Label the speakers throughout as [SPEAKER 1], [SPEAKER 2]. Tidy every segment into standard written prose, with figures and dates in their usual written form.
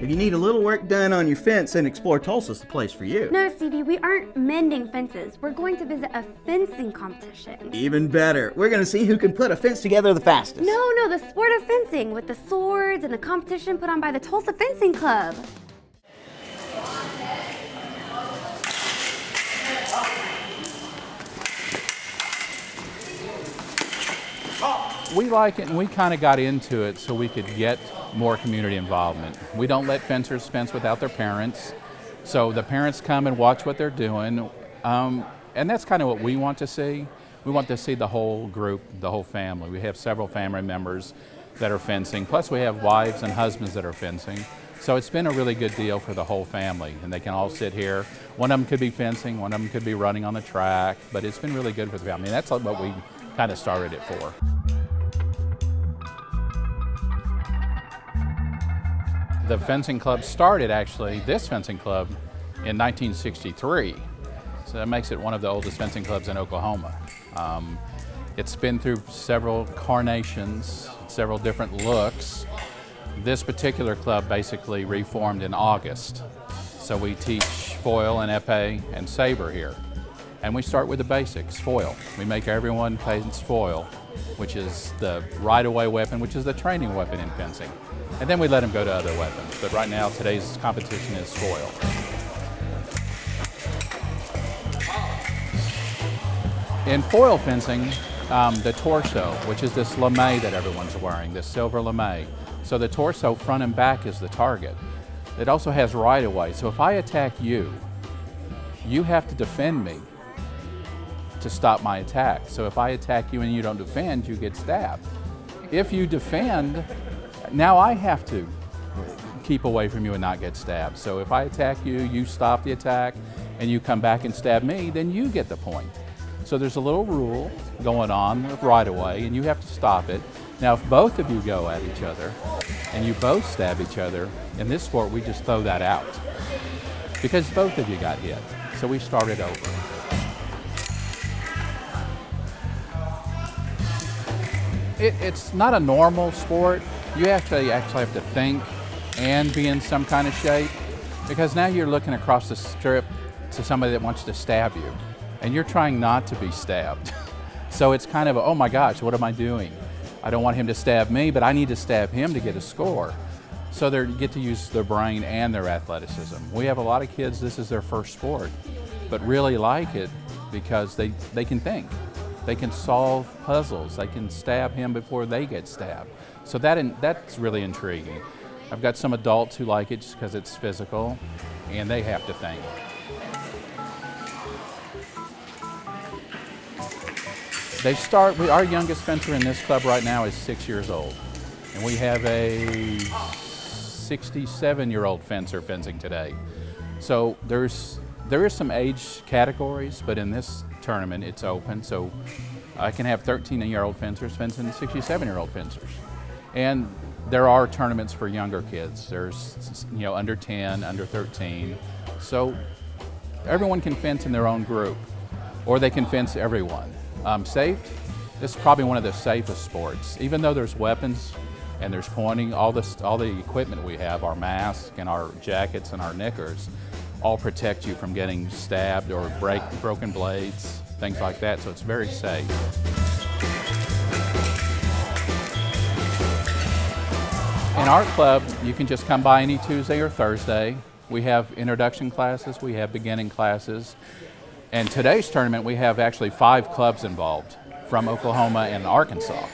[SPEAKER 1] If you need a little work done on your fence, then Explore Tulsa's the place for you.
[SPEAKER 2] No, Stevie, we aren't mending fences. We're going to visit a fencing competition.
[SPEAKER 1] Even better. We're going to see who can put a fence together the fastest.
[SPEAKER 2] No, the sport of fencing with the swords and the competition put on by the Tulsa Fencing Club.
[SPEAKER 3] We like it, and we kind of got into it so we could get more community involvement. We don't let fencers fence without their parents, so the parents come and watch what they're doing, and that's kind of what we want to see. We want to see the whole group, the whole family. We have several family members that are fencing, plus we have wives and husbands that are fencing. So it's been a really good deal for the whole family, and they can all sit here. One of them could be fencing, one of them could be running on the track, but it's been really good for the family. And that's what we kind of started it for. The fencing club started, actually, this fencing club, in 1963. So that makes it one of the oldest fencing clubs in Oklahoma. It's been through several carnations, several different looks. This particular club basically reformed in August. So we teach foil and epee and saber here. And we start with the basics, foil. We make everyone fence foil, which is the right-of-way weapon, which is the training weapon in fencing. And then we let them go to other weapons. But right now, today's competition is foil. In foil fencing, the torso, which is this lame that everyone's wearing, this silver lame. So the torso, front and back, is the target. It also has right-of-way. So if I attack you, you have to defend me to stop my attack. So if I attack you and you don't defend, you get stabbed. If you defend, now I have to keep away from you and not get stabbed. So if I attack you, you stop the attack, and you come back and stab me, then you get the point. So there's a little rule going on right away, and you have to stop it. Now if both of you go at each other, and you both stab each other, in this sport we just throw that out, because both of you got hit. So we started over. It's not a normal sport. You actually have to think and be in some kind of shape, because now you're looking across the strip to somebody that wants to stab you, and you're trying not to be stabbed. So it's kind of, oh my gosh, what am I doing? I don't want him to stab me, but I need to stab him to get a score. So they get to use their brain and their athleticism. We have a lot of kids, this is their first sport, but really like it because they can think. They can solve puzzles. They can stab him before they get stabbed. So that's really intriguing. I've got some adults who like it just because it's physical, and they have to think. Our youngest fencer in this club right now is 6 years old, and we have a 67-year-old fencer fencing today. So there is some age categories, but in this tournament it's open, so I can have 13-year-old fencers fencing 67-year-old fencers. And there are tournaments for younger kids. There's under 10, under 13. So everyone can fence in their own group, or they can fence everyone. Safe, this is probably one of the safest sports. Even though there's weapons and there's pointing, all the equipment we have, our masks and our jackets and our knickers, all protect you from getting stabbed or broken blades, things like that, so it's very safe. In our club, you can just come by any Tuesday or Thursday. We have introduction classes, we have beginning classes. And today's tournament, we have actually 5 clubs involved from Oklahoma and Arkansas.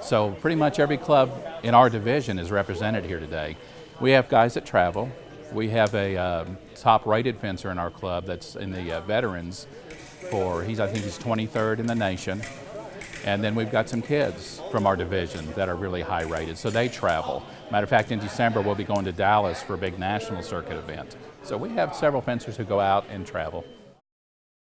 [SPEAKER 3] So pretty much every club in our division is represented here today. We have guys that travel. We have a top-rated fencer in our club that's in the veterans I think he's 23rd in the nation. And then we've got some kids from our division that are really high-rated, so they travel. Matter of fact, in December, we'll be going to Dallas for a big national circuit event. So we have several fencers who go out and travel.